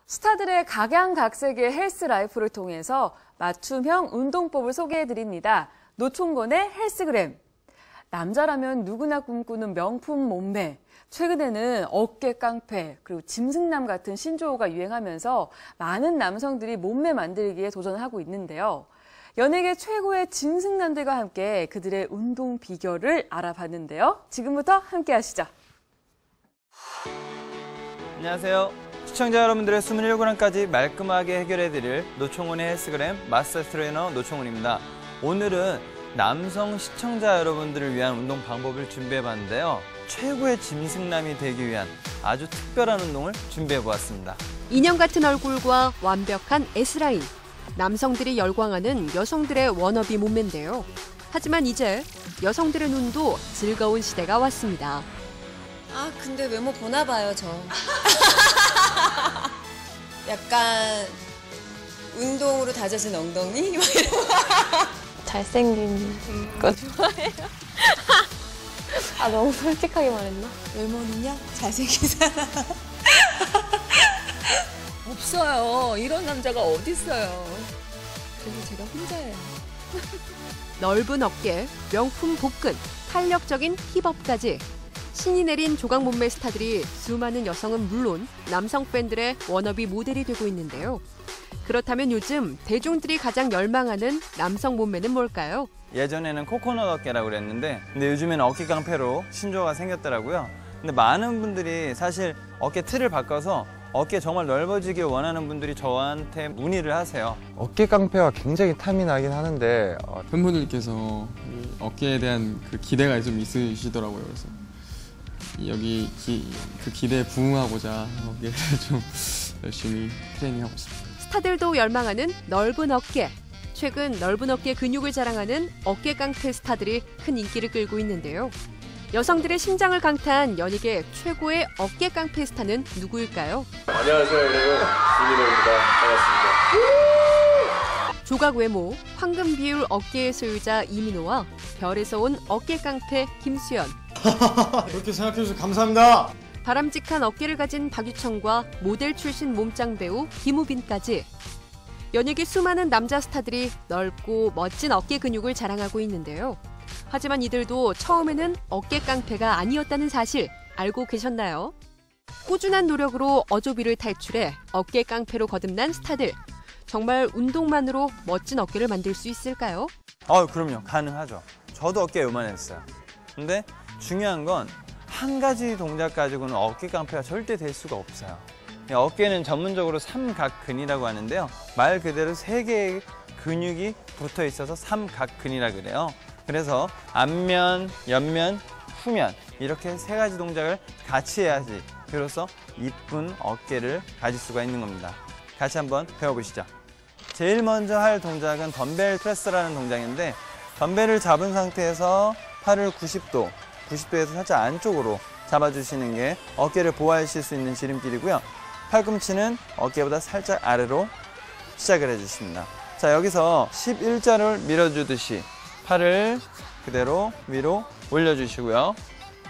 스타들의 각양각색의 헬스 라이프를 통해서 맞춤형 운동법을 소개해드립니다. 노총권의 헬스그램. 남자라면 누구나 꿈꾸는 명품 몸매. 최근에는 어깨 깡패, 그리고 짐승남 같은 신조어가 유행하면서 많은 남성들이 몸매 만들기에 도전하고 있는데요. 연예계 최고의 짐승남들과 함께 그들의 운동 비결을 알아봤는데요. 지금부터 함께 하시죠. 안녕하세요. 시청자 여러분들의 27근황까지 말끔하게 해결해드릴 노총훈의 헬스그램 마스터 트레이너 노총훈입니다. 오늘은 남성 시청자 여러분들을 위한 운동 방법을 준비해봤는데요. 최고의 짐승남이 되기 위한 아주 특별한 운동을 준비해보았습니다. 인형 같은 얼굴과 완벽한 S라인. 남성들이 열광하는 여성들의 워너비 몸매인데요. 하지만 이제 여성들의 눈도 즐거운 시대가 왔습니다. 아, 근데 외모 보나 봐요, 저. 약간 운동으로 다져진 엉덩이? 막 이런 거. 잘생긴 거 좋아해요. 아, 너무 솔직하게 말했나? 외모는요? 잘생긴 사람. 없어요. 이런 남자가 어딨어요. 그래서 제가 혼자예요. 넓은 어깨, 명품 복근, 탄력적인 힙업까지 신이 내린 조각 몸매 스타들이 수많은 여성은 물론 남성 팬들의 워너비 모델이 되고 있는데요. 그렇다면 요즘 대중들이 가장 열망하는 남성 몸매는 뭘까요? 예전에는 코코넛 어깨라고 그랬는데 근데 요즘에는 어깨 깡패로 신조어가 생겼더라고요. 근데 많은 분들이 사실 어깨 틀을 바꿔서 어깨 정말 넓어지길 원하는 분들이 저한테 문의를 하세요. 어깨 깡패가 굉장히 탐이 나긴 하는데 팬분들께서 어깨에 대한 그 기대가 좀 있으시더라고요. 그래서 여기 그 기대에 부응하고자 어깨를 좀 열심히 트레이닝하고 있습니다. 스타들도 열망하는 넓은 어깨. 최근 넓은 어깨 근육을 자랑하는 어깨 깡패 스타들이 큰 인기를 끌고 있는데요. 여성들의 심장을 강타한 연예계 최고의 어깨 깡패 스타는 누구일까요? 안녕하세요, 여러분. 이민호입니다. 반갑습니다. 조각 외모, 황금 비율 어깨의 소유자 이민호와 별에서 온 어깨 깡패 김수현. 그렇게 생각해주셔서 감사합니다. 바람직한 어깨를 가진 박유청과 모델 출신 몸짱 배우 김우빈까지 연예계 수많은 남자 스타들이 넓고 멋진 어깨 근육을 자랑하고 있는데요. 하지만 이들도 처음에는 어깨 깡패가 아니었다는 사실 알고 계셨나요? 꾸준한 노력으로 어조비를 탈출해 어깨 깡패로 거듭난 스타들. 정말 운동만으로 멋진 어깨를 만들 수 있을까요? 그럼요. 가능하죠. 저도 어깨 요만했어요. 근데 중요한 건 한 가지 동작 가지고는 어깨 깡패가 절대 될 수가 없어요. 어깨는 전문적으로 삼각근이라고 하는데요. 말 그대로 세 개의 근육이 붙어 있어서 삼각근이라 그래요. 그래서 앞면, 옆면, 후면 이렇게 세 가지 동작을 같이 해야지 비로소 이쁜 어깨를 가질 수가 있는 겁니다. 같이 한번 배워보시죠. 제일 먼저 할 동작은 덤벨 프레스라는 동작인데 덤벨을 잡은 상태에서 팔을 90도에서 살짝 안쪽으로 잡아주시는 게 어깨를 보호하실 수 있는 지름길이고요. 팔꿈치는 어깨보다 살짝 아래로 시작을 해주십니다. 자, 여기서 11자를 밀어주듯이 팔을 그대로 위로 올려주시고요.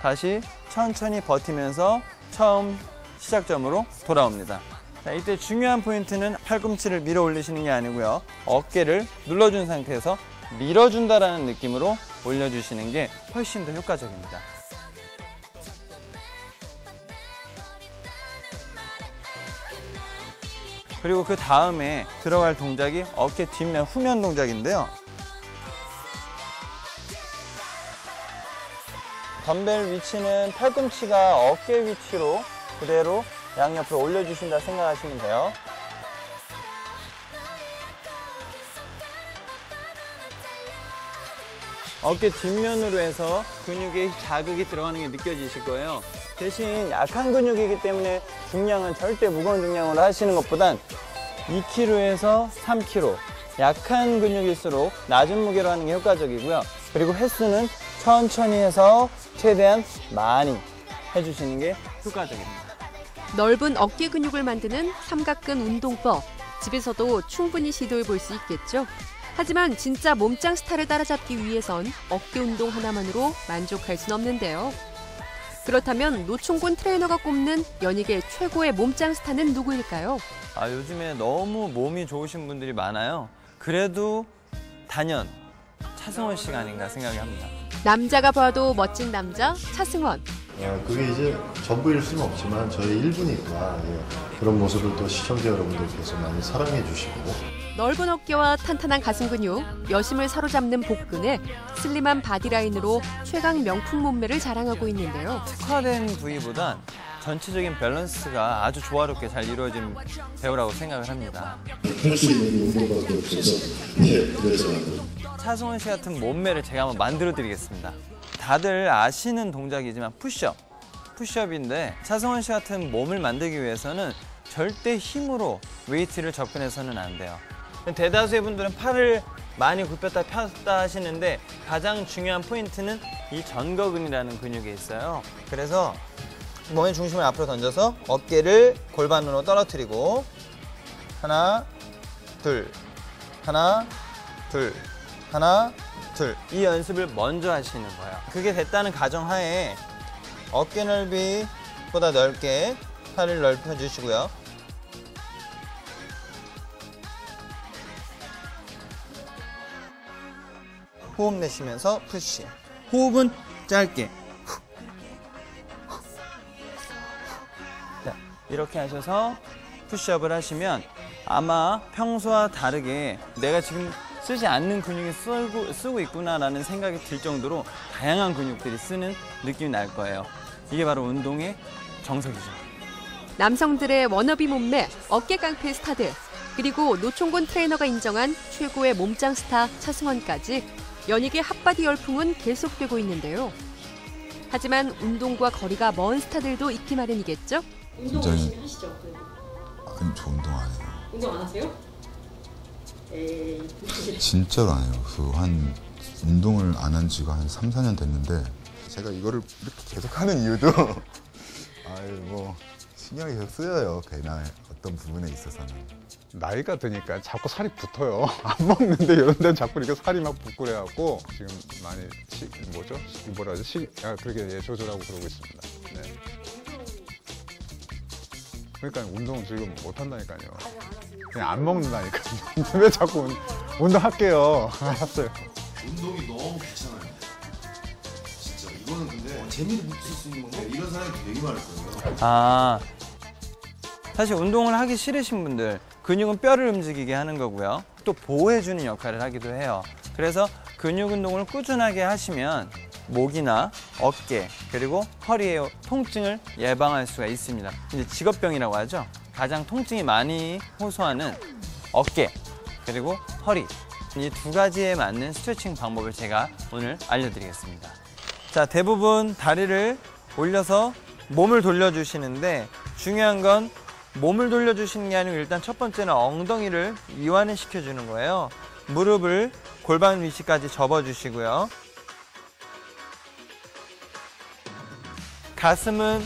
다시 천천히 버티면서 처음 시작점으로 돌아옵니다. 자, 이때 중요한 포인트는 팔꿈치를 밀어 올리시는 게 아니고요. 어깨를 눌러준 상태에서 밀어준다라는 느낌으로 올려주시는 게 훨씬 더 효과적입니다. 그리고 그 다음에 들어갈 동작이 어깨 뒷면 후면 동작인데요. 덤벨 위치는 팔꿈치가 어깨 위치로 그대로 양옆으로 올려주신다 생각하시면 돼요. 어깨 뒷면으로 해서 근육에 자극이 들어가는 게 느껴지실 거예요. 대신 약한 근육이기 때문에 중량은 절대 무거운 중량으로 하시는 것보단 2kg에서 3kg 약한 근육일수록 낮은 무게로 하는 게 효과적이고요. 그리고 횟수는 천천히 해서 최대한 많이 해주시는 게 효과적입니다. 넓은 어깨 근육을 만드는 삼각근 운동법. 집에서도 충분히 시도해 볼 수 있겠죠. 하지만 진짜 몸짱 스타를 따라잡기 위해선 어깨 운동 하나만으로 만족할 순 없는데요. 그렇다면 노총곤 트레이너가 꼽는 연예계 최고의 몸짱 스타는 누구일까요? 요즘에 너무 몸이 좋으신 분들이 많아요. 그래도 단연 차승원 씨가 아닌가 생각이 합니다. 남자가 봐도 멋진 남자 차승원. 그게 이제 전부일 수는 없지만 저의 일부니까 그런 모습을 또 시청자 여러분들께서 많이 사랑해 주시고 넓은 어깨와 탄탄한 가슴 근육, 여심을 사로잡는 복근에 슬림한 바디라인으로 최강 명품 몸매를 자랑하고 있는데요. 특화된 부위보단 전체적인 밸런스가 아주 조화롭게 잘 이루어진 배우라고 생각을 합니다. 차승원 씨 같은 몸매를 제가 한번 만들어 드리겠습니다. 다들 아시는 동작이지만 푸시업인데 차승원 씨 같은 몸을 만들기 위해서는 절대 힘으로 웨이트를 접근해서는 안 돼요. 대다수의 분들은 팔을 많이 굽혔다 폈다 하시는데 가장 중요한 포인트는 이 전거근이라는 근육에 있어요. 그래서 몸의 중심을 앞으로 던져서 어깨를 골반으로 떨어뜨리고 하나, 둘, 하나, 둘, 하나, 둘. 이 연습을 먼저 하시는 거예요. 그게 됐다는 가정하에 어깨 넓이보다 넓게 팔을 넓혀주시고요. 호흡 내쉬면서 푸시. 호흡은 짧게. 자, 이렇게 하셔서 푸시업을 하시면 아마 평소와 다르게 내가 지금 쓰지 않는 근육이 쓰고 있구나라는 생각이 들 정도로 다양한 근육들이 쓰는 느낌이 날 거예요. 이게 바로 운동의 정석이죠. 남성들의 워너비 몸매, 어깨 깡패 스타들, 그리고 노총곤 트레이너가 인정한 최고의 몸짱 스타 차승원까지 연예계 핫바디 열풍은 계속되고 있는데요. 하지만 운동과 거리가 먼 스타들도 있기 마련이겠죠? 운동 열심히 하시죠? 아니, 저 운동 안 해요. 운동 안 하세요? 진짜로 안 해요. 운동을 안 한 지가 한 3, 4년 됐는데 제가 이거를 이렇게 계속 하는 이유도 신경이 계속 쓰여요. 괜한 어떤 부분에 있어서는. 나이가 드니까 자꾸 살이 붙어요. 안 먹는데 이런 데는 자꾸 이렇게 살이 막 붙고 그래갖고 지금 많이 그렇게 조절하고 그러고 있습니다. 네. 그러니까 운동 지금 못 한다니까요. 그냥 안 먹는다니까요. 왜 자꾸 운동할게요. 알았어요. 운동이 너무 귀찮아요. 진짜 이거는 근데 재미를 붙일 수 있는 건데 이런 사람이 되게 많을 거예요. 사실 운동을 하기 싫으신 분들 근육은 뼈를 움직이게 하는 거고요. 또 보호해주는 역할을 하기도 해요. 그래서 근육 운동을 꾸준하게 하시면 목이나 어깨 그리고 허리의 통증을 예방할 수가 있습니다. 이제 직업병이라고 하죠. 가장 통증이 많이 호소하는 어깨 그리고 허리 이 두 가지에 맞는 스트레칭 방법을 제가 오늘 알려드리겠습니다. 자, 대부분 다리를 올려서 몸을 돌려주시는데 중요한 건 몸을 돌려주시는 게 아니고 일단 첫 번째는 엉덩이를 이완을 시켜주는 거예요. 무릎을 골반 위치까지 접어주시고요. 가슴은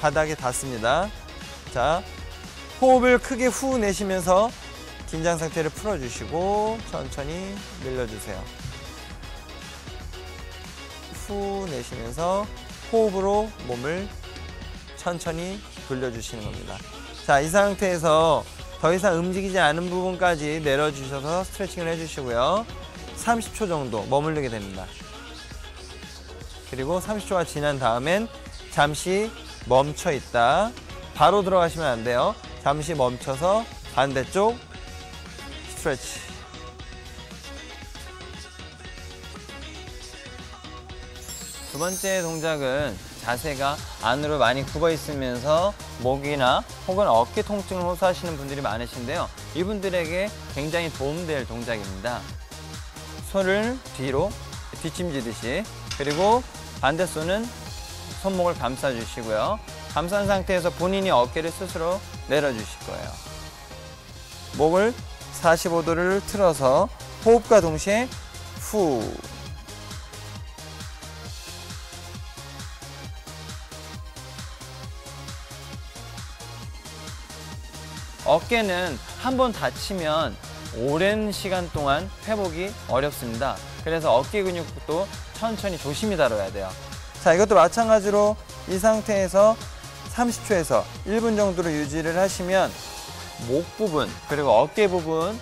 바닥에 닿습니다. 자, 호흡을 크게 후 내쉬면서 긴장 상태를 풀어주시고 천천히 늘려주세요. 후 내쉬면서 호흡으로 몸을 천천히 돌려주시는 겁니다. 자, 이 상태에서 더 이상 움직이지 않은 부분까지 내려주셔서 스트레칭을 해주시고요. 30초 정도 머무르게 됩니다. 그리고 30초가 지난 다음엔 잠시 멈춰 있다. 바로 들어가시면 안 돼요. 잠시 멈춰서 반대쪽 스트레치. 두 번째 동작은 자세가 안으로 많이 굽어 있으면서 목이나 혹은 어깨 통증을 호소하시는 분들이 많으신데요. 이분들에게 굉장히 도움될 동작입니다. 손을 뒤로 뒷짐지듯이 그리고 반대손은 손목을 감싸주시고요. 감싼 상태에서 본인이 어깨를 스스로 내려주실 거예요. 목을 45도를 틀어서 호흡과 동시에 후. 어깨는 한번 다치면 오랜 시간 동안 회복이 어렵습니다. 그래서 어깨 근육도 천천히 조심히 다뤄야 돼요. 자, 이것도 마찬가지로 이 상태에서 30초에서 1분 정도로 유지를 하시면 목 부분 그리고 어깨 부분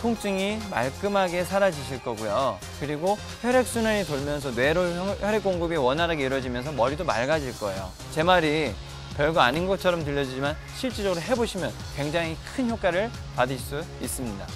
통증이 말끔하게 사라지실 거고요. 그리고 혈액순환이 돌면서 뇌로 혈액 공급이 원활하게 이루어지면서 머리도 맑아질 거예요. 제 말이 별거 아닌 것처럼 들려지지만 실질적으로 해보시면 굉장히 큰 효과를 받을 수 있습니다.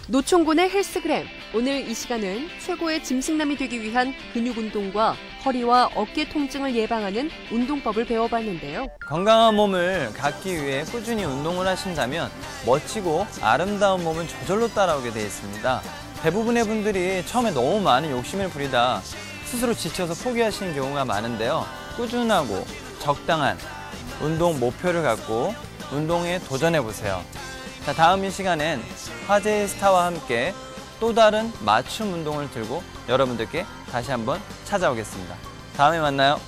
노총곤의 헬스그램. 오늘 이 시간은 최고의 짐승남이 되기 위한 근육 운동과 허리와 어깨 통증을 예방하는 운동법을 배워봤는데요. 건강한 몸을 갖기 위해 꾸준히 운동을 하신다면 멋지고 아름다운 몸은 저절로 따라오게 되어 있습니다. 대부분의 분들이 처음에 너무 많은 욕심을 부리다 스스로 지쳐서 포기하시는 경우가 많은데요. 꾸준하고 적당한 운동 목표를 갖고 운동에 도전해보세요. 자, 다음 이 시간엔 화제의 스타와 함께 또 다른 맞춤 운동을 들고 여러분들께 다시 한번 찾아오겠습니다. 다음에 만나요.